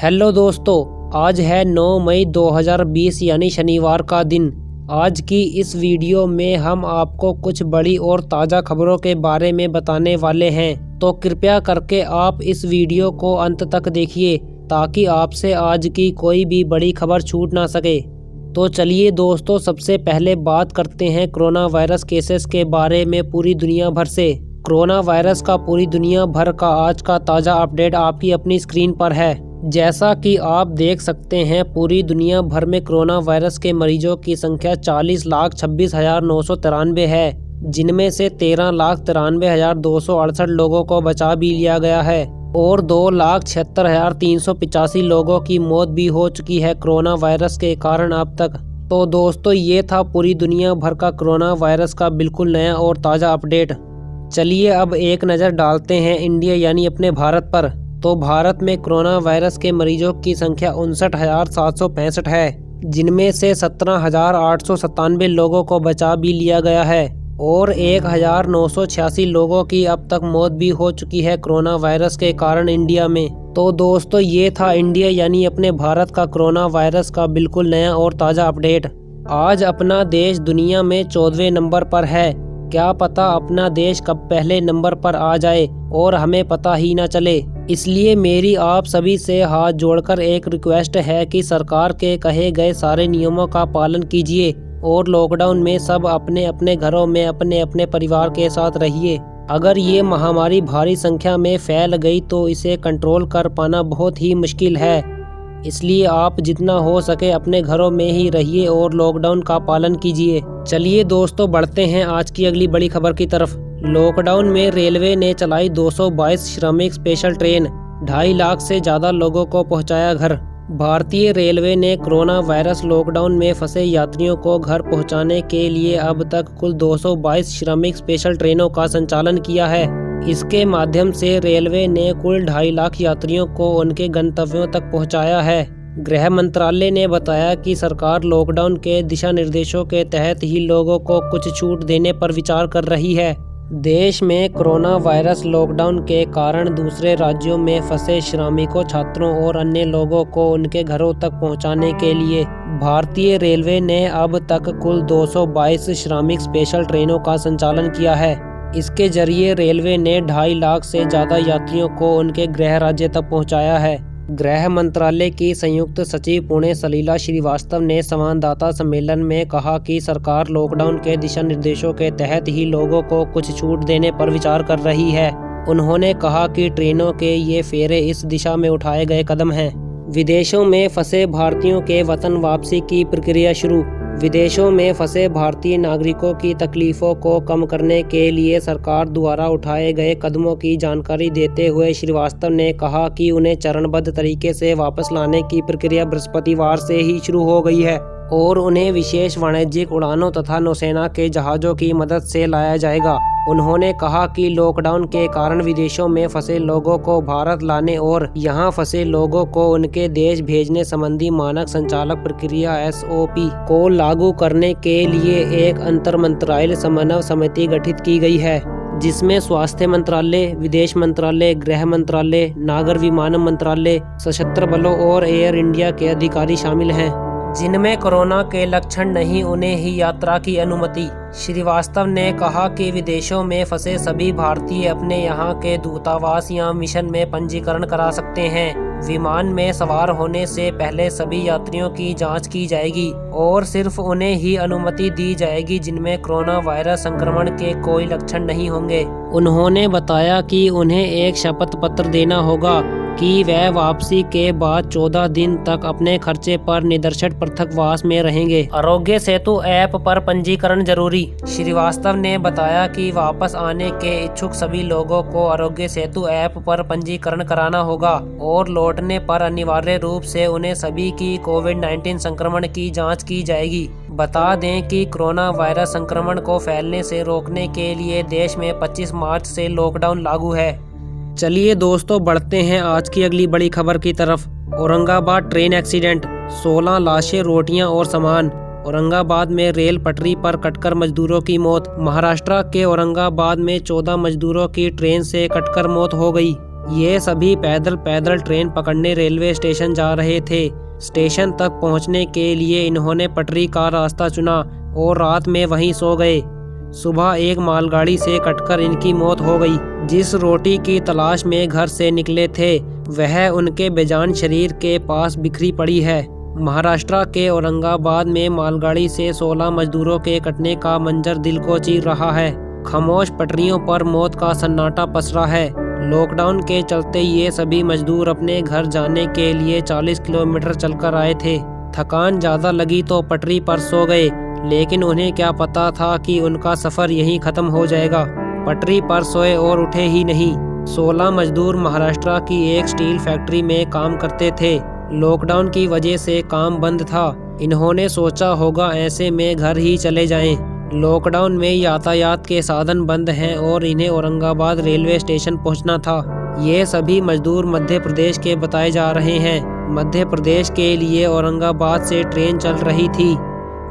Hello दोस्तों, आज है 9 मई 2020 यानी शनिवार का दिन। आज की इस वीडियो में हम आपको कुछ बड़ी और ताज़ा खबरों के बारे में बताने वाले हैं, तो कृपया करके आप इस वीडियो को अंत तक देखिए ताकि आपसे आज की कोई भी बड़ी खबर छूट ना सके। तो चलिए दोस्तों, सबसे पहले बात करते हैं कोरोना वायरस केसेस के बारे में पूरी दुनिया भर से। कोरोना वायरस का पूरी दुनिया भर का आज का ताज़ा अपडेट आपकी अपनी स्क्रीन पर है। जैसा कि आप देख सकते हैं, पूरी दुनिया भर में कोरोना वायरस के मरीजों की संख्या 40,26,993 है, जिनमें से 13,93,268 लोगों को बचा भी लिया गया है और 2,76,385 लोगों की मौत भी हो चुकी है कोरोना वायरस के कारण अब तक। तो दोस्तों, ये था पूरी दुनिया भर का कोरोना वायरस का बिल्कुल नया और ताज़ा अपडेट। चलिए अब एक नज़र डालते हैं इंडिया यानी अपने भारत पर। तो भारत में कोरोना वायरस के मरीजों की संख्या 59,765 है, जिनमें से 17,897 लोगों को बचा भी लिया गया है और 1,986 लोगों की अब तक मौत भी हो चुकी है कोरोना वायरस के कारण इंडिया में। तो दोस्तों, ये था इंडिया यानी अपने भारत का कोरोना वायरस का बिल्कुल नया और ताज़ा अपडेट। आज अपना देश दुनिया में 14वें नंबर पर है। क्या पता अपना देश कब पहले नंबर पर आ जाए और हमें पता ही ना चले। इसलिए मेरी आप सभी से हाथ जोड़कर एक रिक्वेस्ट है कि सरकार के कहे गए सारे नियमों का पालन कीजिए और लॉकडाउन में सब अपने अपने घरों में अपने अपने परिवार के साथ रहिए। अगर ये महामारी भारी संख्या में फैल गई तो इसे कंट्रोल कर पाना बहुत ही मुश्किल है। इसलिए आप जितना हो सके अपने घरों में ही रहिए और लॉकडाउन का पालन कीजिए। चलिए दोस्तों, बढ़ते हैं आज की अगली बड़ी खबर की तरफ। लॉकडाउन में रेलवे ने चलाई 222 श्रमिक स्पेशल ट्रेन, 2.5 लाख से ज़्यादा लोगों को पहुंचाया घर। भारतीय रेलवे ने कोरोना वायरस लॉकडाउन में फंसे यात्रियों को घर पहुंचाने के लिए अब तक कुल 222 श्रमिक स्पेशल ट्रेनों का संचालन किया है। इसके माध्यम से रेलवे ने कुल 2.5 लाख यात्रियों को उनके गंतव्यों तक पहुंचाया है। गृह मंत्रालय ने बताया कि सरकार लॉकडाउन के दिशा निर्देशों के तहत ही लोगों को कुछ छूट देने पर विचार कर रही है। देश में कोरोना वायरस लॉकडाउन के कारण दूसरे राज्यों में फंसे श्रमिकों, छात्रों और अन्य लोगों को उनके घरों तक पहुंचाने के लिए भारतीय रेलवे ने अब तक कुल 222 श्रमिक स्पेशल ट्रेनों का संचालन किया है। इसके जरिए रेलवे ने 2.5 लाख से ज़्यादा यात्रियों को उनके गृह राज्य तक पहुंचाया है। गृह मंत्रालय की संयुक्त सचिव पुण्य सलिला श्रीवास्तव ने संवाददाता सम्मेलन में कहा कि सरकार लॉकडाउन के दिशा निर्देशों के तहत ही लोगों को कुछ छूट देने पर विचार कर रही है। उन्होंने कहा कि ट्रेनों के ये फेरे इस दिशा में उठाए गए कदम हैं। विदेशों में फंसे भारतीयों के वतन वापसी की प्रक्रिया शुरू। विदेशों में फंसे भारतीय नागरिकों की तकलीफों को कम करने के लिए सरकार द्वारा उठाए गए कदमों की जानकारी देते हुए श्रीवास्तव ने कहा कि उन्हें चरणबद्ध तरीके से वापस लाने की प्रक्रिया बृहस्पतिवार से ही शुरू हो गई है और उन्हें विशेष वाणिज्यिक उड़ानों तथा नौसेना के जहाज़ों की मदद से लाया जाएगा। उन्होंने कहा कि लॉकडाउन के कारण विदेशों में फंसे लोगों को भारत लाने और यहां फंसे लोगों को उनके देश भेजने संबंधी मानक संचालक प्रक्रिया SOP को लागू करने के लिए एक अंतर मंत्रालय समन्वय समिति गठित की गई है, जिसमें स्वास्थ्य मंत्रालय, विदेश मंत्रालय, गृह मंत्रालय, नागर विमानन मंत्रालय, सशस्त्र बलों और एयर इंडिया के अधिकारी शामिल हैं। जिनमें कोरोना के लक्षण नहीं, उन्हें ही यात्रा की अनुमति। श्रीवास्तव ने कहा कि विदेशों में फंसे सभी भारतीय अपने यहाँ के दूतावास या मिशन में पंजीकरण करा सकते हैं। विमान में सवार होने से पहले सभी यात्रियों की जांच की जाएगी और सिर्फ उन्हें ही अनुमति दी जाएगी जिनमें कोरोना वायरस संक्रमण के कोई लक्षण नहीं होंगे। उन्होंने बताया कि उन्हें एक शपथ पत्र देना होगा कि वह वापसी के बाद 14 दिन तक अपने खर्चे पर निर्दिष्ट पृथकवास में रहेंगे। आरोग्य सेतु ऐप पर पंजीकरण जरूरी। श्रीवास्तव ने बताया कि वापस आने के इच्छुक सभी लोगों को आरोग्य सेतु ऐप पर पंजीकरण कराना होगा और लौटने पर अनिवार्य रूप से उन्हें सभी की कोविड-19 संक्रमण की जांच की जाएगी। बता दें कि कोरोना वायरस संक्रमण को फैलने से रोकने के लिए देश में 25 मार्च से लॉकडाउन लागू है। चलिए दोस्तों, बढ़ते हैं आज की अगली बड़ी खबर की तरफ। औरंगाबाद ट्रेन एक्सीडेंट, 16 लाशें, रोटियां और सामान। औरंगाबाद में रेल पटरी पर कटकर मजदूरों की मौत। महाराष्ट्र के औरंगाबाद में 14 मजदूरों की ट्रेन से कटकर मौत हो गई। ये सभी पैदल पैदल ट्रेन पकड़ने रेलवे स्टेशन जा रहे थे। स्टेशन तक पहुंचने के लिए इन्होंने पटरी का रास्ता चुना और रात में वहीं सो गए। सुबह एक मालगाड़ी से कटकर इनकी मौत हो गई। जिस रोटी की तलाश में घर से निकले थे वह उनके बेजान शरीर के पास बिखरी पड़ी है। महाराष्ट्र के औरंगाबाद में मालगाड़ी से 16 मजदूरों के कटने का मंजर दिल को चीर रहा है। खामोश पटरियों पर मौत का सन्नाटा पसरा है। लॉकडाउन के चलते ये सभी मजदूर अपने घर जाने के लिए 40 किलोमीटर चलकर आए थे। थकान ज़्यादा लगी तो पटरी पर सो गए, लेकिन उन्हें क्या पता था कि उनका सफ़र यहीं ख़त्म हो जाएगा। पटरी पर सोए और उठे ही नहीं। 16 मजदूर महाराष्ट्र की एक स्टील फैक्ट्री में काम करते थे। लॉकडाउन की वजह से काम बंद था। इन्होंने सोचा होगा ऐसे में घर ही चले जाएं। लॉकडाउन में यातायात के साधन बंद हैं और इन्हें औरंगाबाद रेलवे स्टेशन पहुंचना था। ये सभी मजदूर मध्य प्रदेश के बताए जा रहे हैं। मध्य प्रदेश के लिए औरंगाबाद से ट्रेन चल रही थी,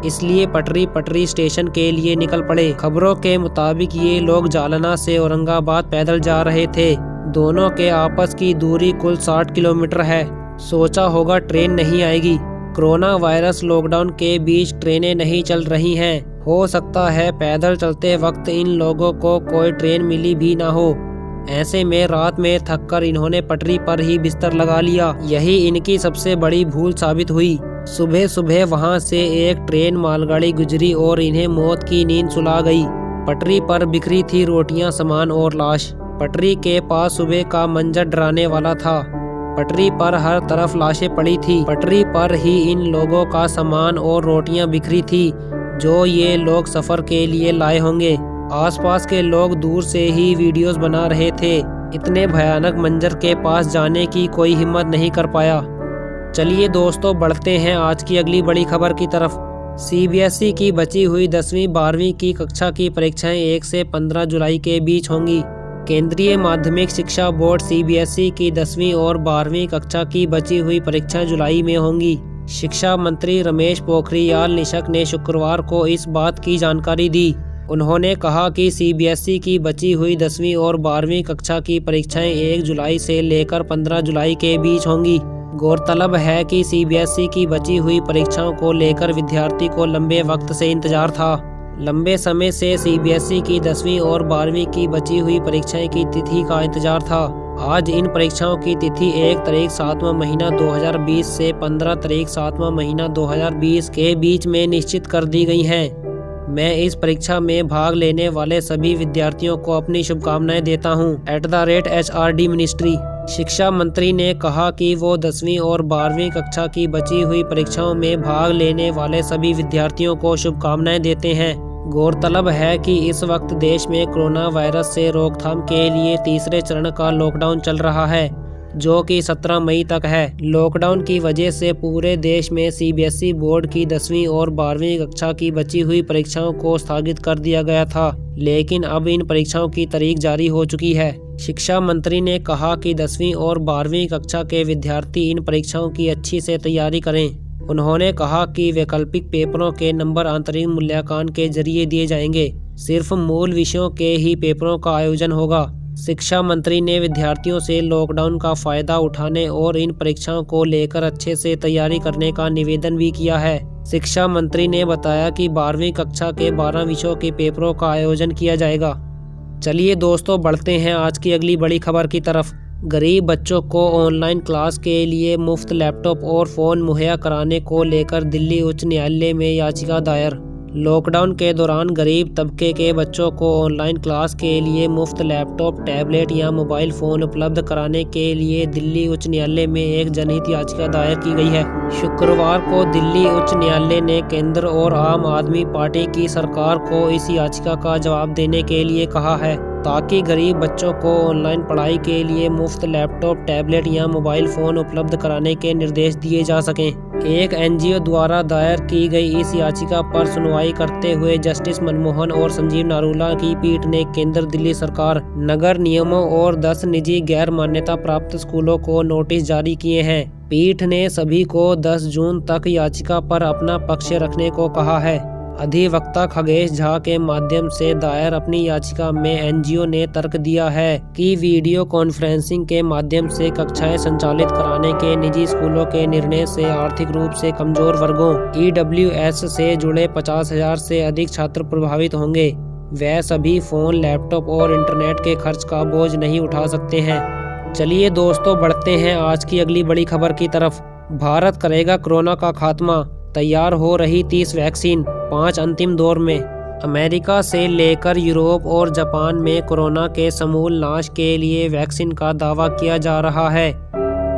इसलिए पटरी स्टेशन के लिए निकल पड़े। खबरों के मुताबिक ये लोग जालना से औरंगाबाद पैदल जा रहे थे। दोनों के आपस की दूरी कुल 60 किलोमीटर है। सोचा होगा ट्रेन नहीं आएगी। कोरोना वायरस लॉकडाउन के बीच ट्रेनें नहीं चल रही हैं। हो सकता है पैदल चलते वक्त इन लोगों को कोई ट्रेन मिली भी ना हो। ऐसे में रात में थककर इन्होंने पटरी पर ही बिस्तर लगा लिया। यही इनकी सबसे बड़ी भूल साबित हुई। सुबह सुबह वहां से एक ट्रेन मालगाड़ी गुजरी और इन्हें मौत की नींद सुला गई। पटरी पर बिखरी थी रोटियां, सामान और लाश। पटरी के पास सुबह का मंजर डराने वाला था। पटरी पर हर तरफ लाशें पड़ी थी। पटरी पर ही इन लोगों का सामान और रोटियां बिखरी थी जो ये लोग सफर के लिए लाए होंगे। आसपास के लोग दूर से ही वीडियोस बना रहे थे। इतने भयानक मंजर के पास जाने की कोई हिम्मत नहीं कर पाया। चलिए दोस्तों, बढ़ते हैं आज की अगली बड़ी खबर की तरफ। CBSE की बची हुई 10वीं 12वीं की कक्षा की परीक्षाएं 1 से 15 जुलाई के बीच होंगी। केंद्रीय माध्यमिक शिक्षा बोर्ड CBSE की 10वीं और 12वीं कक्षा की बची हुई परीक्षाएं जुलाई में होंगी। शिक्षा मंत्री रमेश पोखरियाल निशंक ने शुक्रवार को इस बात की जानकारी दी। उन्होंने कहा कि CBSE की बची हुई 10वीं और 12वीं कक्षा की परीक्षाएं 1 जुलाई से लेकर 15 जुलाई के बीच होंगी। गौरतलब है कि CBSE की बची हुई परीक्षाओं को लेकर विद्यार्थी को लंबे वक्त से इंतजार था। लंबे समय से CBSE की 10वीं और 12वीं की बची हुई परीक्षाएं की तिथि का इंतजार था। आज इन परीक्षाओं की तिथि 1 तारीख 7वां महीना 2020 से 15 तारीख 7वां महीना 2020 के बीच में निश्चित कर दी गई हैं। मैं इस परीक्षा में भाग लेने वाले सभी विद्यार्थियों को अपनी शुभकामनाएं देता हूं। @HRD ministry. शिक्षा मंत्री ने कहा कि वो 10वीं और 12वीं कक्षा की बची हुई परीक्षाओं में भाग लेने वाले सभी विद्यार्थियों को शुभकामनाएं देते हैं। गौरतलब है कि इस वक्त देश में कोरोना वायरस से रोकथाम के लिए तीसरे चरण का लॉकडाउन चल रहा है, जो कि 17 मई तक है। लॉकडाउन की वजह से पूरे देश में CBSE बोर्ड की 10वीं और 12वीं कक्षा की बची हुई परीक्षाओं को स्थगित कर दिया गया था, लेकिन अब इन परीक्षाओं की तारीख जारी हो चुकी है। शिक्षा मंत्री ने कहा कि 10वीं और 12वीं कक्षा के विद्यार्थी इन परीक्षाओं की अच्छी से तैयारी करें। उन्होंने कहा कि वैकल्पिक पेपरों के नंबर आंतरिक मूल्यांकन के जरिए दिए जाएंगे। सिर्फ मूल विषयों के ही पेपरों का आयोजन होगा। शिक्षा मंत्री ने विद्यार्थियों से लॉकडाउन का फायदा उठाने और इन परीक्षाओं को लेकर अच्छे से तैयारी करने का निवेदन भी किया है। शिक्षा मंत्री ने बताया कि 12वीं कक्षा के 12 विषयों के पेपरों का आयोजन किया जाएगा। चलिए दोस्तों, बढ़ते हैं आज की अगली बड़ी खबर की तरफ। गरीब बच्चों को ऑनलाइन क्लास के लिए मुफ्त लैपटॉप और फ़ोन मुहैया कराने को लेकर दिल्ली उच्च न्यायालय में याचिका दायर। लॉकडाउन के दौरान गरीब तबके के बच्चों को ऑनलाइन क्लास के लिए मुफ्त लैपटॉप, टैबलेट या मोबाइल फ़ोन उपलब्ध कराने के लिए दिल्ली उच्च न्यायालय में एक जनहित याचिका दायर की गई है। शुक्रवार को दिल्ली उच्च न्यायालय ने केंद्र और आम आदमी पार्टी की सरकार को इस याचिका का जवाब देने के लिए कहा है, ताकि गरीब बच्चों को ऑनलाइन पढ़ाई के लिए मुफ्त लैपटॉप, टैबलेट या मोबाइल फ़ोन उपलब्ध कराने के निर्देश दिए जा सकें। एक NGO द्वारा दायर की गई इस याचिका पर सुनवाई करते हुए जस्टिस मनमोहन और संजीव नारूला की पीठ ने केंद्र, दिल्ली सरकार, नगर निगमों और 10 निजी गैर मान्यता प्राप्त स्कूलों को नोटिस जारी किए हैं। पीठ ने सभी को 10 जून तक याचिका पर अपना पक्ष रखने को कहा है। अधिवक्ता खगेश झा के माध्यम से दायर अपनी याचिका में एनजीओ ने तर्क दिया है कि वीडियो कॉन्फ्रेंसिंग के माध्यम से कक्षाएं संचालित कराने के निजी स्कूलों के निर्णय से आर्थिक रूप से कमजोर वर्गों EWS से जुड़े 50,000 से अधिक छात्र प्रभावित होंगे। वह सभी फोन, लैपटॉप और इंटरनेट के खर्च का बोझ नहीं उठा सकते हैं। चलिए दोस्तों, बढ़ते हैं आज की अगली बड़ी खबर की तरफ। भारत करेगा कोरोना का खात्मा, तैयार हो रही 30 वैक्सीन 5 अंतिम दौर में। अमेरिका से लेकर यूरोप और जापान में कोरोना के समूल नाश के लिए वैक्सीन का दावा किया जा रहा है।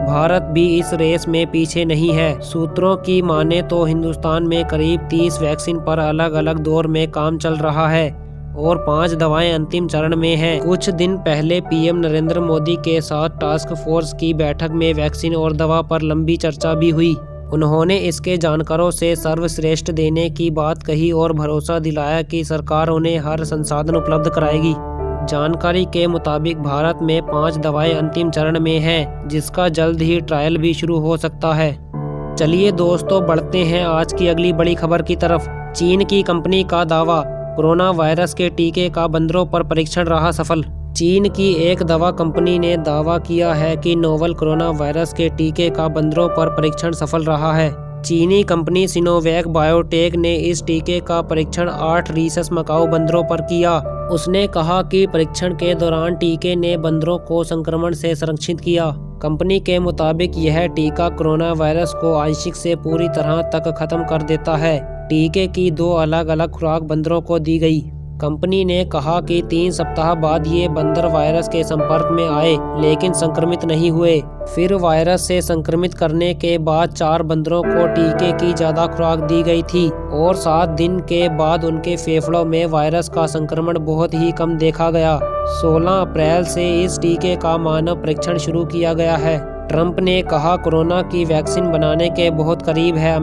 भारत भी इस रेस में पीछे नहीं है। सूत्रों की माने तो हिंदुस्तान में करीब 30 वैक्सीन पर अलग अलग दौर में काम चल रहा है और 5 दवाएं अंतिम चरण में हैं। कुछ दिन पहले पीएम नरेंद्र मोदी के साथ टास्क फोर्स की बैठक में वैक्सीन और दवा पर लंबी चर्चा भी हुई। उन्होंने इसके जानकारों से सर्वश्रेष्ठ देने की बात कही और भरोसा दिलाया कि सरकार उन्हें हर संसाधन उपलब्ध कराएगी। जानकारी के मुताबिक भारत में 5 दवाएं अंतिम चरण में हैं, जिसका जल्द ही ट्रायल भी शुरू हो सकता है। चलिए दोस्तों, बढ़ते हैं आज की अगली बड़ी खबर की तरफ। चीन की कंपनी का दावा, कोरोना वायरस के टीके का बंदरों पर परीक्षण रहा सफल। चीन की एक दवा कंपनी ने दावा किया है कि नोवल कोरोना वायरस के टीके का बंदरों पर परीक्षण सफल रहा है। चीनी कंपनी सिनोवैक बायोटेक ने इस टीके का परीक्षण 8 रीसस मकाऊ बंदरों पर किया। उसने कहा कि परीक्षण के दौरान टीके ने बंदरों को संक्रमण से संरक्षित किया। कंपनी के मुताबिक यह टीका कोरोना वायरस को आंशिक से पूरी तरह तक खत्म कर देता है। टीके की 2 अलग अलग खुराक बंदरों को दी गई। कंपनी ने कहा कि 3 सप्ताह बाद ये बंदर वायरस के संपर्क में आए लेकिन संक्रमित नहीं हुए। फिर वायरस से संक्रमित करने के बाद 4 बंदरों को टीके की ज्यादा खुराक दी गई थी और 7 दिन के बाद उनके फेफड़ों में वायरस का संक्रमण बहुत ही कम देखा गया। 16 अप्रैल से इस टीके का मानव परीक्षण शुरू किया गया है। ट्रंप ने कहा, कोरोना की वैक्सीन बनाने के बहुत करीब है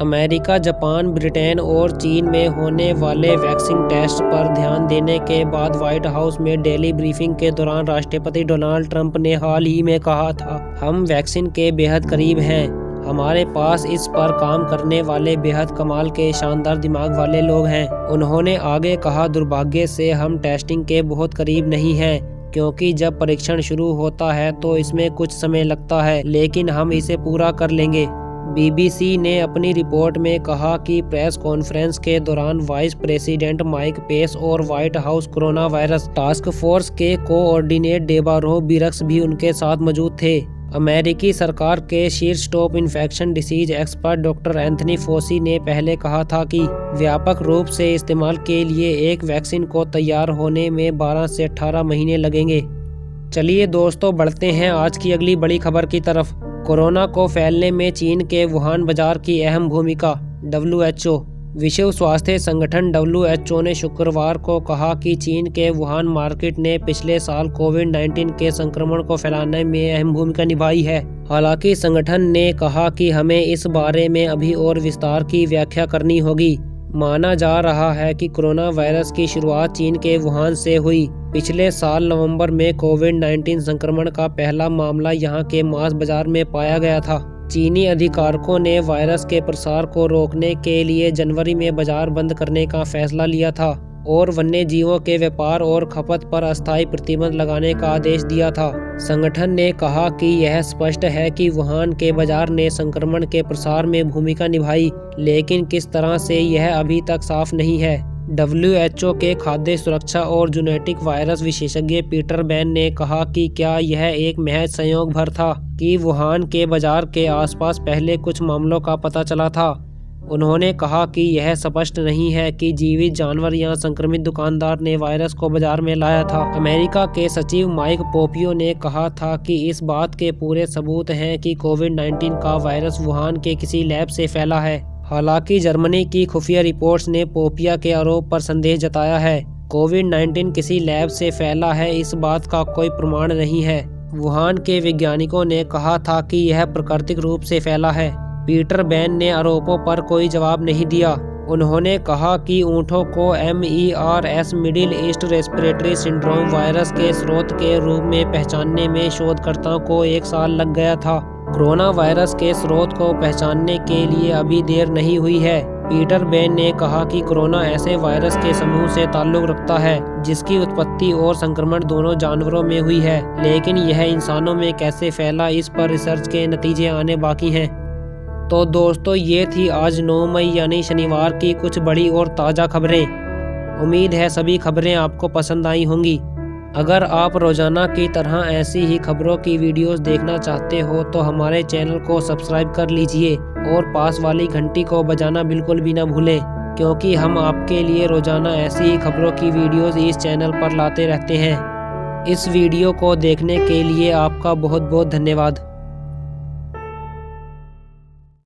अमेरिका, जापान, ब्रिटेन और चीन में होने वाले वैक्सीन टेस्ट पर ध्यान देने के बाद व्हाइट हाउस में डेली ब्रीफिंग के दौरान राष्ट्रपति डोनाल्ड ट्रंप ने हाल ही में कहा था, हम वैक्सीन के बेहद करीब हैं। हमारे पास इस पर काम करने वाले बेहद कमाल के शानदार दिमाग वाले लोग हैं। उन्होंने आगे कहा, दुर्भाग्य से हम टेस्टिंग के बहुत करीब नहीं हैं, क्योंकि जब परीक्षण शुरू होता है तो इसमें कुछ समय लगता है, लेकिन हम इसे पूरा कर लेंगे। बीबीसी ने अपनी रिपोर्ट में कहा कि प्रेस कॉन्फ्रेंस के दौरान वाइस प्रेसिडेंट माइक पेस और white house corona virus task force के कोऑर्डिनेटर डेबारो बिरक्स भी उनके साथ मौजूद थे। अमेरिकी सरकार के शीर्ष top infection disease expert doctor Anthony foci ने पहले कहा था कि व्यापक रूप से इस्तेमाल के लिए एक वैक्सीन को तैयार होने में 12 से 18 महीने लगेंगे। चलिए दोस्तों, बढ़ते हैं आज की अगली बड़ी खबर की तरफ। कोरोना को फैलने में चीन के वुहान बाजार की अहम भूमिका। WHO विश्व स्वास्थ्य संगठन WHO ने शुक्रवार को कहा कि चीन के वुहान मार्केट ने पिछले साल कोविड-19 के संक्रमण को फैलाने में अहम भूमिका निभाई है। हालांकि संगठन ने कहा कि हमें इस बारे में अभी और विस्तार की व्याख्या करनी होगी। माना जा रहा है कि कोरोना वायरस की शुरुआत चीन के वुहान से हुई। पिछले साल नवंबर में कोविड-19 संक्रमण का पहला मामला यहां के मांस बाजार में पाया गया था। चीनी अधिकारियों ने वायरस के प्रसार को रोकने के लिए जनवरी में बाजार बंद करने का फैसला लिया था और वन्य जीवों के व्यापार और खपत पर अस्थायी प्रतिबंध लगाने का आदेश दिया था। संगठन ने कहा कि यह स्पष्ट है कि वुहान के बाजार ने संक्रमण के प्रसार में भूमिका निभाई, लेकिन किस तरह से यह अभी तक साफ नहीं है। WHO के खाद्य सुरक्षा और जेनेटिक वायरस विशेषज्ञ पीटर बैन ने कहा कि क्या यह एक महज संयोग भर था कि वुहान के बाजार के आसपास पहले कुछ मामलों का पता चला था। उन्होंने कहा कि यह स्पष्ट नहीं है कि जीवित जानवर या संक्रमित दुकानदार ने वायरस को बाजार में लाया था। अमेरिका के सचिव माइक पोपियो ने कहा था कि इस बात के पूरे सबूत हैं कि कोविड-19 का वायरस वुहान के किसी लैब से फैला है। हालांकि जर्मनी की खुफिया रिपोर्ट्स ने पोपिया के आरोप पर संदेह जताया है। कोविड-19 किसी लैब से फैला है, इस बात का कोई प्रमाण नहीं है। वुहान के वैज्ञानिकों ने कहा था कि यह प्राकृतिक रूप से फैला है। पीटर बैन ने आरोपों पर कोई जवाब नहीं दिया। उन्होंने कहा कि ऊँटों को MERS middle east respiratory syndrome virus के स्रोत के रूप में पहचानने में शोधकर्ताओं को 1 साल लग गया था। कोरोना वायरस के स्रोत को पहचानने के लिए अभी देर नहीं हुई है। पीटर बेन ने कहा कि कोरोना ऐसे वायरस के समूह से ताल्लुक रखता है जिसकी उत्पत्ति और संक्रमण दोनों जानवरों में हुई है, लेकिन यह इंसानों में कैसे फैला इस पर रिसर्च के नतीजे आने बाकी हैं। तो दोस्तों ये थी आज 9 मई यानी शनिवार की कुछ बड़ी और ताज़ा खबरें। उम्मीद है सभी खबरें आपको पसंद आई होंगी। अगर आप रोज़ाना की तरह ऐसी ही खबरों की वीडियोस देखना चाहते हो तो हमारे चैनल को सब्सक्राइब कर लीजिए और पास वाली घंटी को बजाना बिल्कुल भी ना भूलें, क्योंकि हम आपके लिए रोज़ाना ऐसी ही खबरों की वीडियोस इस चैनल पर लाते रहते हैं। इस वीडियो को देखने के लिए आपका बहुत बहुत धन्यवाद।